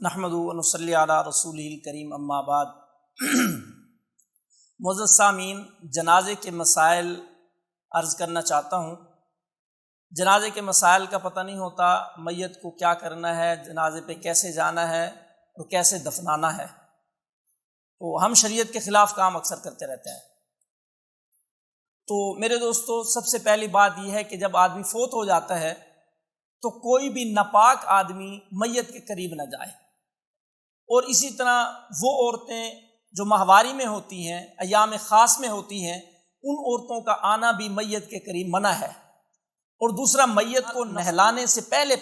نحمدہ و نصلی علی رسولہ الکریم اما بعد۔ معزز سامعین، جنازے کے مسائل عرض کرنا چاہتا ہوں۔ جنازے کے مسائل کا پتہ نہیں ہوتا، میت کو کیا کرنا ہے، جنازے پہ کیسے جانا ہے اور کیسے دفنانا ہے، تو ہم شریعت کے خلاف کام اکثر کرتے رہتے ہیں۔ تو میرے دوستو، سب سے پہلی بات یہ ہے کہ جب آدمی فوت ہو جاتا ہے تو کوئی بھی ناپاک آدمی میت کے قریب نہ جائے، اور اسی طرح وہ عورتیں جو ماہواری میں ہوتی ہیں، ایام خاص میں ہوتی ہیں، ان عورتوں کا آنا بھی میت کے قریب منع ہے۔ اور دوسرا، میت کو نہلانے سے پہلے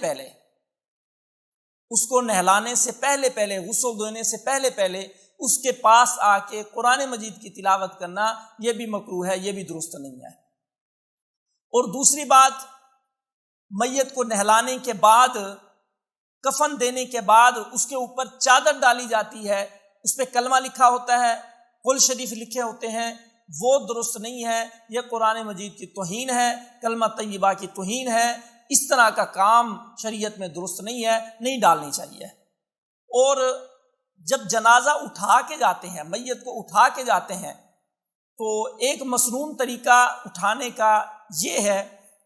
غسل دینے سے پہلے اس کے پاس آ کے قرآن مجید کی تلاوت کرنا، یہ بھی مکروہ ہے، یہ بھی درست نہیں ہے۔ اور دوسری بات، میت کو نہلانے کے بعد، کفن دینے کے بعد اس کے اوپر چادر ڈالی جاتی ہے، اس پہ کلمہ لکھا ہوتا ہے، قل شریف لکھے ہوتے ہیں، وہ درست نہیں ہے، یہ قرآن مجید کی توہین ہے، کلمہ طیبہ کی توہین ہے۔ اس طرح کا کام شریعت میں درست نہیں ہے، نہیں ڈالنی چاہیے۔ اور جب جنازہ اٹھا کے جاتے ہیں، میت کو اٹھا کے جاتے ہیں، تو ایک مسنون طریقہ اٹھانے کا یہ ہے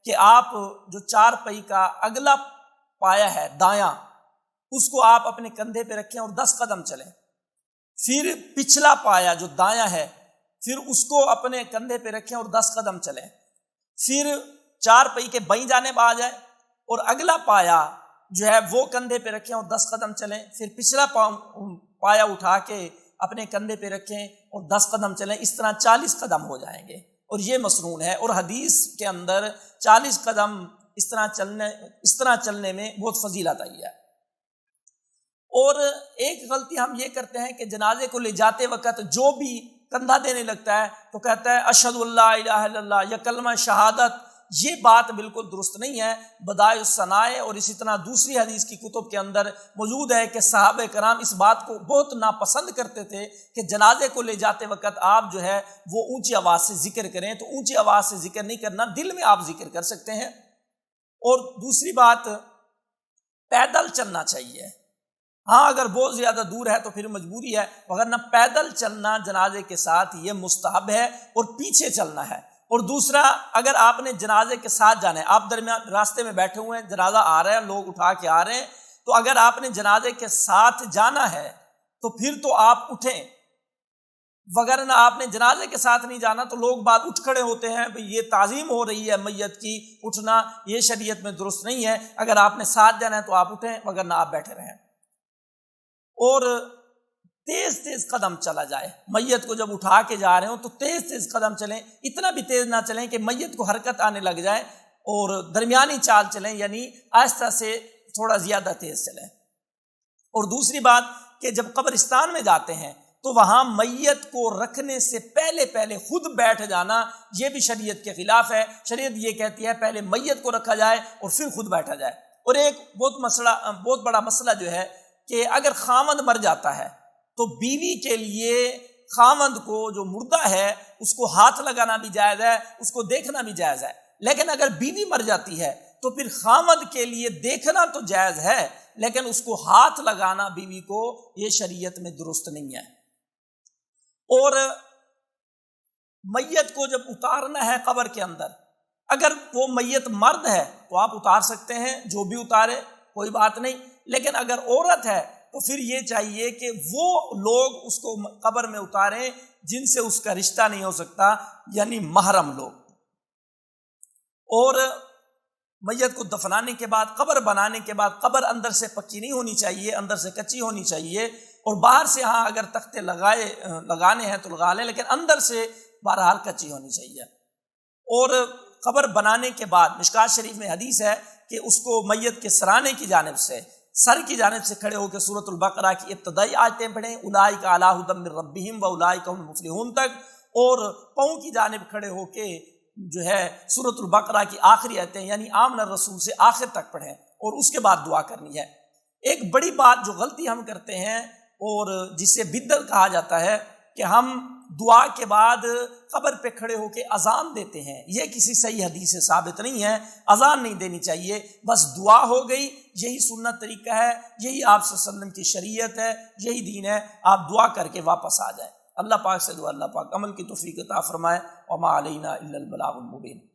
کہ آپ جو چار پئی کا اگلا پایا ہے دایاں، اس کو آپ اپنے کندھے پہ رکھیں اور 10 قدم چلیں۔ پھر پچھلا پایا جو دایاں ہے، پھر اس کو اپنے کندھے پہ رکھیں اور 10 قدم چلیں۔ پھر چار پئی کے بائیں جانب آ جائے اور اگلا پایا جو ہے وہ کندھے پہ رکھیں اور 10 قدم چلیں۔ پھر پچھلا پایا اٹھا کے اپنے کندھے پہ رکھیں اور 10 قدم چلیں۔ اس طرح 40 قدم ہو جائیں گے، اور یہ مسنون ہے۔ اور حدیث کے اندر 40 قدم اس طرح چلنے میں بہت فضیلت آئی ہے۔ اور ایک غلطی ہم یہ کرتے ہیں کہ جنازے کو لے جاتے وقت جو بھی کندھا دینے لگتا ہے تو کہتا ہے اشہد اللہ الہ الا اللہ یا کلمہ شہادت۔ یہ بات بالکل درست نہیں ہے۔ بدائع الصنائع اور اسی طرح دوسری حدیث کی کتب کے اندر موجود ہے کہ صحابہ کرام اس بات کو بہت ناپسند کرتے تھے کہ جنازے کو لے جاتے وقت آپ جو ہے وہ اونچی آواز سے ذکر کریں۔ تو اونچی آواز سے ذکر نہیں کرنا، دل میں آپ ذکر کر سکتے ہیں۔ اور دوسری بات، پیدل چلنا چاہیے۔ ہاں، اگر بہت زیادہ دور ہے تو پھر مجبوری ہے، وگرنہ پیدل چلنا جنازے کے ساتھ یہ مستحب ہے، اور پیچھے چلنا ہے۔ اور دوسرا، اگر آپ نے جنازے کے ساتھ جانا ہے، آپ درمیان راستے میں بیٹھے ہوئے ہیں، جنازہ آ رہا ہے، لوگ اٹھا کے آ رہے ہیں، تو اگر آپ نے جنازے کے ساتھ جانا ہے تو پھر تو آپ اٹھیں، وگرنہ آپ نے جنازے کے ساتھ نہیں جانا تو لوگ بعد اٹھ کھڑے ہوتے ہیں، یہ تعظیم ہو رہی ہے میت کی، اٹھنا یہ شریعت میں درست نہیں ہے۔ اگر آپ نے ساتھ جانا ہے تو آپ اٹھیں، وگرنہ آپ بیٹھے رہیں۔ اور تیز قدم چلا جائے، میت کو جب اٹھا کے جا رہے ہوں تو تیز قدم چلیں، اتنا بھی تیز نہ چلیں کہ میت کو حرکت آنے لگ جائے، اور درمیانی چال چلیں، یعنی آہستہ سے تھوڑا زیادہ تیز چلیں۔ اور دوسری بات کہ جب قبرستان میں جاتے ہیں تو وہاں میت کو رکھنے سے پہلے خود بیٹھ جانا، یہ بھی شریعت کے خلاف ہے۔ شریعت یہ کہتی ہے پہلے میت کو رکھا جائے اور پھر خود بیٹھا جائے۔ اور ایک بہت بڑا مسئلہ جو ہے کہ اگر خاوند مر جاتا ہے تو بیوی کے لیے خاوند کو جو مردہ ہے اس کو ہاتھ لگانا بھی جائز ہے، اس کو دیکھنا بھی جائز ہے۔ لیکن اگر بیوی مر جاتی ہے تو پھر خاوند کے لیے دیکھنا تو جائز ہے، لیکن اس کو ہاتھ لگانا بیوی کو یہ شریعت میں درست نہیں ہے۔ اور میت کو جب اتارنا ہے قبر کے اندر، اگر وہ میت مرد ہے تو آپ اتار سکتے ہیں، جو بھی اتارے کوئی بات نہیں۔ لیکن اگر عورت ہے تو پھر یہ چاہیے کہ وہ لوگ اس کو قبر میں اتاریں جن سے اس کا رشتہ نہیں ہو سکتا، یعنی محرم لوگ۔ اور میت کو دفنانے کے بعد، قبر بنانے کے بعد، قبر اندر سے پکی نہیں ہونی چاہیے، اندر سے کچی ہونی چاہیے۔ اور باہر سے ہاں اگر تختے لگانے ہیں تو لگا لیں، لیکن اندر سے بہرحال کچی ہونی چاہیے۔ اور قبر بنانے کے بعد مشکات شریف میں حدیث ہے کہ اس کو میت کے سرانے کی جانب سے، سر کی جانب سے کھڑے ہو کے سورۃ البقرہ کی ابتدائی آیتیں پڑھیں، اولئک علی ھدی من ربہم واولئک ھم المفلحون تک، اور پاؤں کی جانب کھڑے ہو کے جو ہے سورۃ البقرہ کی آخری آیتیں یعنی آمن الرسول سے آخر تک پڑھیں، اور اس کے بعد دعا کرنی ہے۔ ایک بڑی بات جو غلطی ہم کرتے ہیں اور جسے بدعت کہا جاتا ہے کہ ہم دعا کے بعد قبر پہ کھڑے ہو کے اذان دیتے ہیں، یہ کسی صحیح حدیث سے ثابت نہیں ہے، اذان نہیں دینی چاہیے، بس دعا ہو گئی، یہی سنت طریقہ ہے، یہی آپ صلی اللہ علیہ وسلم کی شریعت ہے، یہی دین ہے، آپ دعا کر کے واپس آ جائیں۔ اللہ پاک سے دعا اللہ پاک عمل کی توفیق عطا فرمائے۔ وما علینا الا البلاغ المبین۔